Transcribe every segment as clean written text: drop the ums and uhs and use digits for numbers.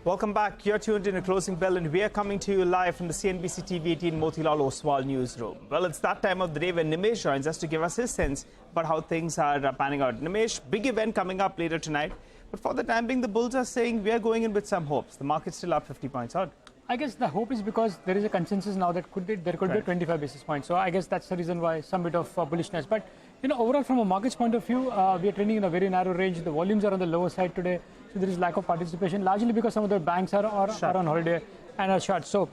Welcome back. You're tuned in to Closing Bell, and we are coming to you live from the CNBC-TV18 Motilal Oswal newsroom. Well, it's that time of the day when Nimesh joins us to give us his sense about how things are panning out. Nimesh, big event coming up later tonight, but for the time being, the bulls are saying we are going in with some hopes. The market's still up 50 points odd. I guess the hope is because there is a consensus now that there could be 25 basis points. So I guess that's the reason why some bit of bullishness. But overall, from a market's point of view, we are trading in a very narrow range. The volumes are on the lower side today, so there is lack of participation, largely because some of the banks are on holiday and are short. So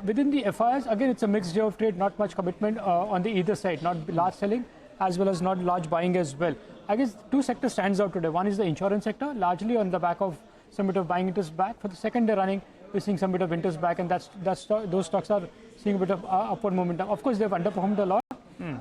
within the FIs, again, it's a mixed day of trade, not much commitment on the either side, not large selling as well as not large buying as well. I guess two sectors stands out today. One is the insurance sector, largely on the back of some bit of buying interest back. For the second day running, we're seeing some bit of interest back, and those stocks are seeing a bit of upward momentum. Of course, they've underperformed a lot,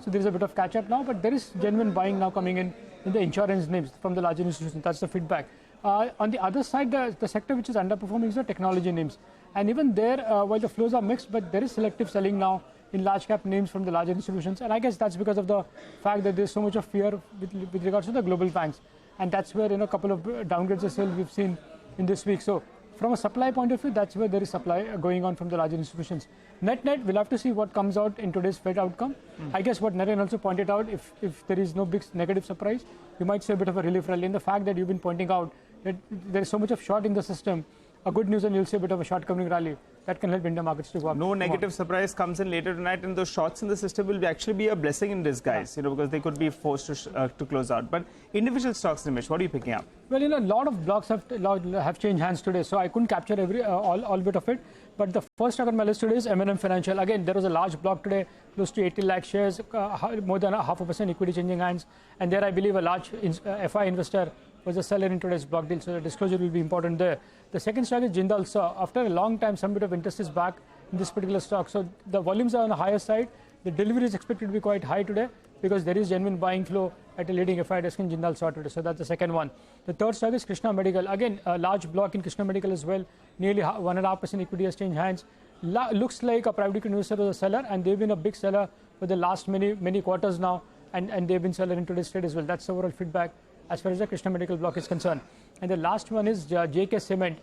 so there is a bit of catch-up now, but there is genuine buying now coming in the insurance names from the larger institutions. That's the feedback. On the other side, the sector which is underperforming is the technology names. And even there, while the flows are mixed, but there is selective selling now in large cap names from the larger institutions. And I guess that's because of the fact that there's so much of fear with regards to the global banks. And that's where a couple of downgrades of sale we've seen in this week. So from a supply point of view, that's where there is supply going on from the larger institutions. Net, we'll have to see what comes out in today's Fed outcome. I guess what Naren also pointed out, if there is no big negative surprise, you might see a bit of a relief rally. In the fact that you've been pointing out that there is so much of short in the system, a good news, and you'll see a bit of a short coming rally that can help India markets to go up. No negative surprise comes in later tonight, and those shorts in the system will actually be a blessing in disguise, because they could be forced to close out. But individual stocks, Nimesh, what are you picking up? Well, a lot of blocks have changed hands today, so I couldn't capture all bit of it. But the first stock on my list today is M&M Financial. Again, there was a large block today, close to 80 lakh shares, more than 0.5% equity changing hands. And there, I believe, a large FI investor was a seller in today's block deal, so the disclosure will be important there. The second stock is Jindal Saw. After a long time, some bit of interest is back in this particular stock. So the volumes are on the higher side. The delivery is expected to be quite high today because there is genuine buying flow at a leading FI desk in Jindal Saw today. So that's the second one. The third stock is Krishna Medical. Again, a large block in Krishna Medical as well. Nearly 1.5% equity has changed hands. Looks like a private equity investor was a seller, and they've been a big seller for the last many quarters now, and they've been seller in today's trade as well. That's the overall feedback as far as the Krishna Medical block is concerned. And the last one is JK Cement.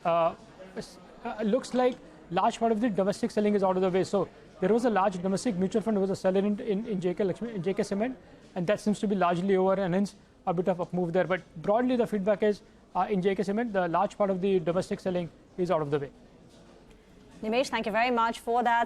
Looks like large part of the domestic selling is out of the way. So there was a large domestic mutual fund who was a seller in JK Cement, and that seems to be largely over, and hence a bit of a move there. But broadly, the feedback is in JK Cement, the large part of the domestic selling is out of the way. Nimesh, thank you very much for that.